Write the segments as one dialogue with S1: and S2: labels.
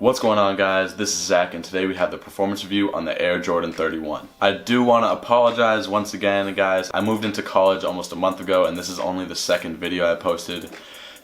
S1: What's going on, guys? This is Zach, and today we have the performance review on the Air Jordan 31. I do want to apologize once again, guys. I moved into college almost a month ago, and this is only the second video I posted.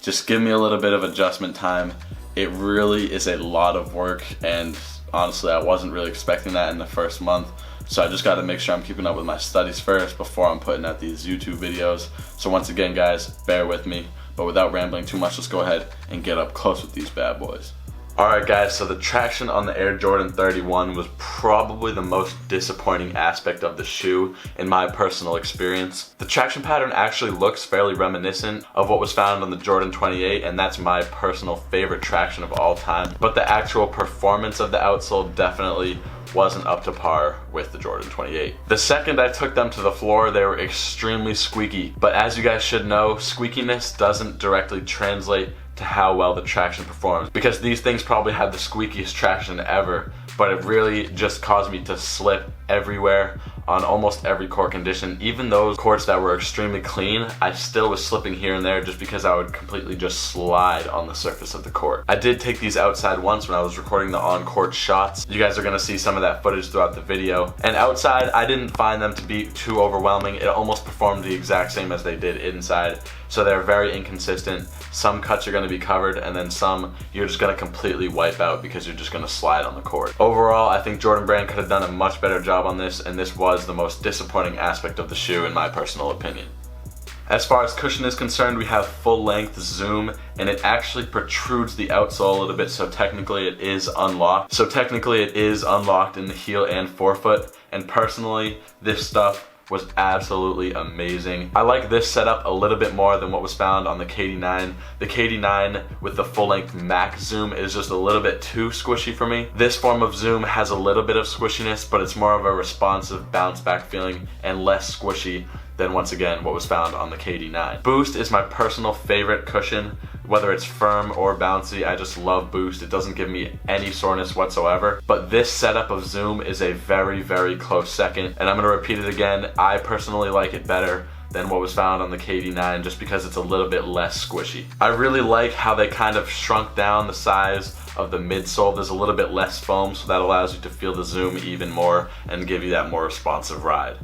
S1: Just give me a little bit of adjustment time. It really is a lot of work, and honestly, I wasn't really expecting that in the first month. So I just got to make sure I'm keeping up with my studies first before I'm putting out these YouTube videos. So once again, guys, bear with me. But without rambling too much, let's go ahead and get up close with these bad boys. Alright guys, so the traction on the Air Jordan 31 was probably the most disappointing aspect of the shoe in my personal experience. The traction pattern actually looks fairly reminiscent of what was found on the Jordan 28, and that's my personal favorite traction of all time. But the actual performance of the outsole definitely wasn't up to par with the Jordan 28. The second I took them to the floor, they were extremely squeaky. But as you guys should know, squeakiness doesn't directly translate to how well the traction performs, because these things probably had the squeakiest traction ever, but it really just caused me to slip everywhere on almost every court condition. Even those courts that were extremely clean, I still was slipping here and there just because I would completely just slide on the surface of the court. I did take these outside once when I was recording the on-court shots. You guys are gonna see some of that footage throughout the video. And outside, I didn't find them to be too overwhelming. It almost performed the exact same as they did inside. So they're very inconsistent. Some cuts are gonna be covered, and then some you're just gonna completely wipe out because you're just gonna slide on the court. Overall, I think Jordan Brand could have done a much better job on this, and this was the most disappointing aspect of the shoe in my personal opinion. As far as cushion is concerned, we have full length zoom, and it actually protrudes the outsole a little bit, so technically it is unlocked. In the heel and forefoot, and personally, this stuff was absolutely amazing. I like this setup a little bit more than what was found on the KD9. The KD9 with the full-length max zoom is just a little bit too squishy for me. This form of zoom has a little bit of squishiness, but it's more of a responsive bounce back feeling and less squishy than, once again, what was found on the KD9. Boost is my personal favorite cushion. Whether it's firm or bouncy, I just love Boost. It doesn't give me any soreness whatsoever. But this setup of Zoom is a very, very close second. And I'm gonna repeat it again. I personally like it better than what was found on the KD9 just because it's a little bit less squishy. I really like how they kind of shrunk down the size of the midsole. There's a little bit less foam, so that allows you to feel the Zoom even more and give you that more responsive ride.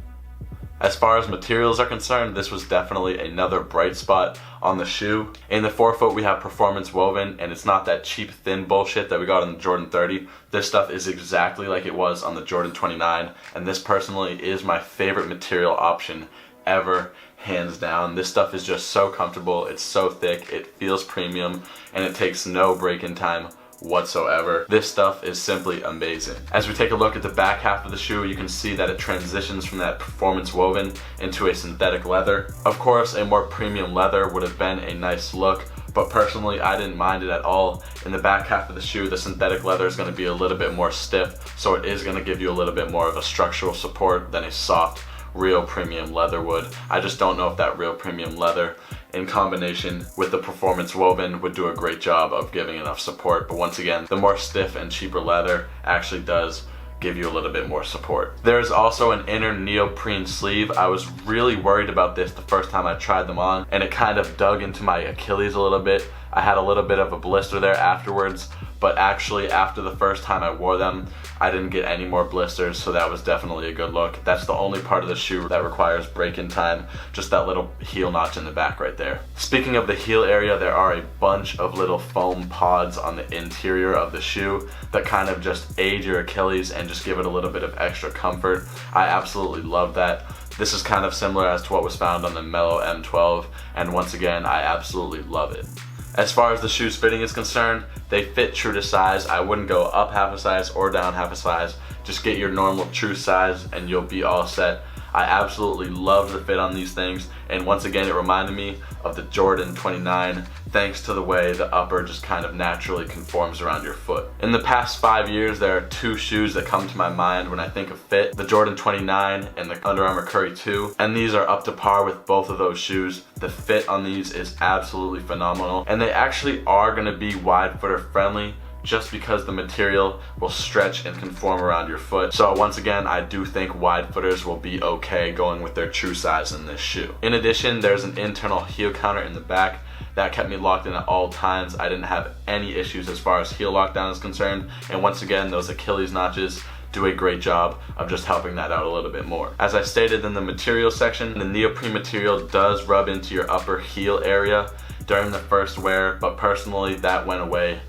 S1: As far as materials are concerned, this was definitely another bright spot on the shoe. In the forefoot, we have performance woven, and it's not that cheap thin bullshit that we got on the Jordan 30. This stuff is exactly like it was on the Jordan 29, and this personally is my favorite material option ever, hands down. This stuff is just so comfortable, it's so thick, it feels premium, and it takes no break-in time whatsoever. This stuff is simply amazing. As we take a look at the back half of the shoe, you can see that it transitions from that performance woven into a synthetic leather. Of course, a more premium leather would have been a nice look, but personally I didn't mind it at all. In the back half of the shoe, the synthetic leather is going to be a little bit more stiff, so it is going to give you a little bit more of a structural support than a soft real premium leather would. I just don't know if that real premium leather in combination with the performance woven would do a great job of giving enough support. But once again, the more stiff and cheaper leather actually does give you a little bit more support. There's also an inner neoprene sleeve. I was really worried about this the first time I tried them on, and it kind of dug into my Achilles a little bit. I had a little bit of a blister there afterwards, but actually after the first time I wore them, I didn't get any more blisters, so that was definitely a good look. That's the only part of the shoe that requires break-in time, just that little heel notch in the back right there. Speaking of the heel area, there are a bunch of little foam pods on the interior of the shoe that kind of just aid your Achilles and just give it a little bit of extra comfort. I absolutely love that. This is kind of similar as to what was found on the Mellow M12, and once again, I absolutely love it. As far as the shoe's fitting is concerned, they fit true to size. I wouldn't go up half a size or down half a size. Just get your normal true size and you'll be all set. I absolutely love the fit on these things, and once again it reminded me of the Jordan 29 thanks to the way the upper just kind of naturally conforms around your foot. In the past 5 years, there are two shoes that come to my mind when I think of fit: the Jordan 29 and the Under Armour Curry 2, and these are up to par with both of those shoes. The fit on these is absolutely phenomenal, and they actually are going to be wide footer friendly, just because the material will stretch and conform around your foot. So once again, I do think wide footers will be okay going with their true size in this shoe. In addition, there's an internal heel counter in the back That kept me locked in at all times. I didn't have any issues as far as heel lockdown is concerned, and once again, those Achilles notches do a great job of just helping that out a little bit more. As I stated in the material section, the neoprene material does rub into your upper heel area during the first wear, but personally that went away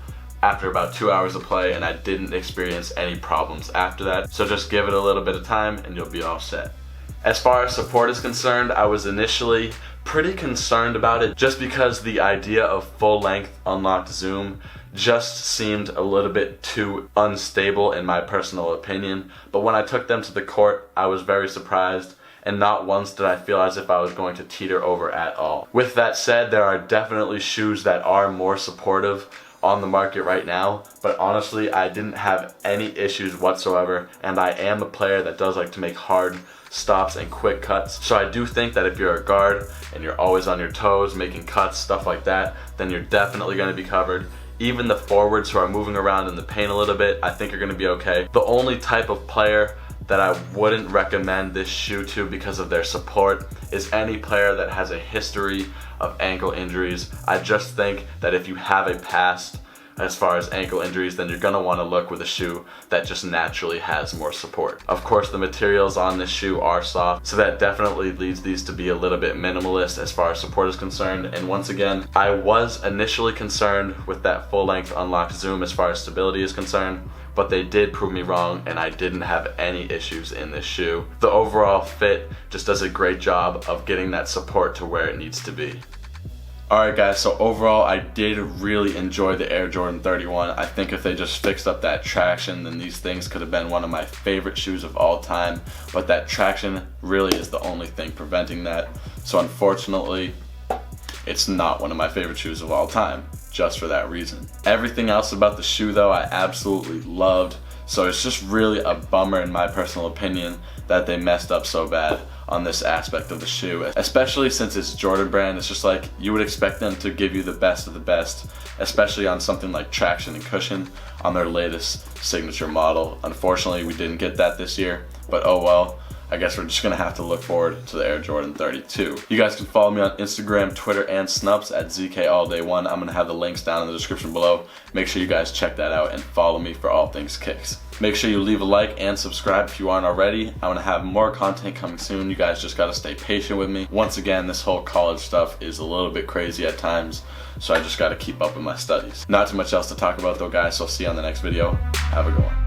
S1: after about 2 hours of play, and I didn't experience any problems after that. So just give it a little bit of time and you'll be all set. As far as support is concerned, I was initially pretty concerned about it just because the idea of full length unlocked zoom just seemed a little bit too unstable in my personal opinion. But when I took them to the court, I was very surprised, and not once did I feel as if I was going to teeter over at all. With that said, there are definitely shoes that are more supportive on the market right now, but honestly I didn't have any issues whatsoever, and I am a player that does like to make hard stops and quick cuts. So I do think that if you're a guard and you're always on your toes making cuts, stuff like that, then you're definitely going to be covered. Even the forwards who are moving around in the paint a little bit, I think are going to be okay. The only type of player that I wouldn't recommend this shoe to because of their support is any player that has a history of ankle injuries. I just think that if you have a past as far as ankle injuries, then you're gonna want to look with a shoe that just naturally has more support. Of course, the materials on this shoe are soft, so that definitely leads these to be a little bit minimalist as far as support is concerned. And once again, I was initially concerned with that full length unlocked zoom as far as stability is concerned, but they did prove me wrong and I didn't have any issues in this shoe. The overall fit just does a great job of getting that support to where it needs to be. Alright guys, so overall I did really enjoy the Air Jordan 31. I think if they just fixed up that traction, then these things could have been one of my favorite shoes of all time, but that traction really is the only thing preventing that. So unfortunately, it's not one of my favorite shoes of all time, just for that reason. Everything else about the shoe though, I absolutely loved, so it's just really a bummer in my personal opinion that they messed up so bad on this aspect of the shoe, especially since it's Jordan brand. It's just like you would expect them to give you the best of the best, especially on something like traction and cushion on their latest signature model. Unfortunately, we didn't get that this year, but oh well. I guess we're just gonna have to look forward to the Air Jordan 32. You guys can follow me on Instagram, Twitter, and Snups at ZKAllDay1. I'm gonna have the links down in the description below. Make sure you guys check that out and follow me for all things kicks. Make sure you leave a like and subscribe if you aren't already. I'm gonna have more content coming soon. You guys just gotta stay patient with me. Once again, this whole college stuff is a little bit crazy at times, so I just gotta keep up with my studies. Not too much else to talk about though, guys, so I'll see you on the next video. Have a good one.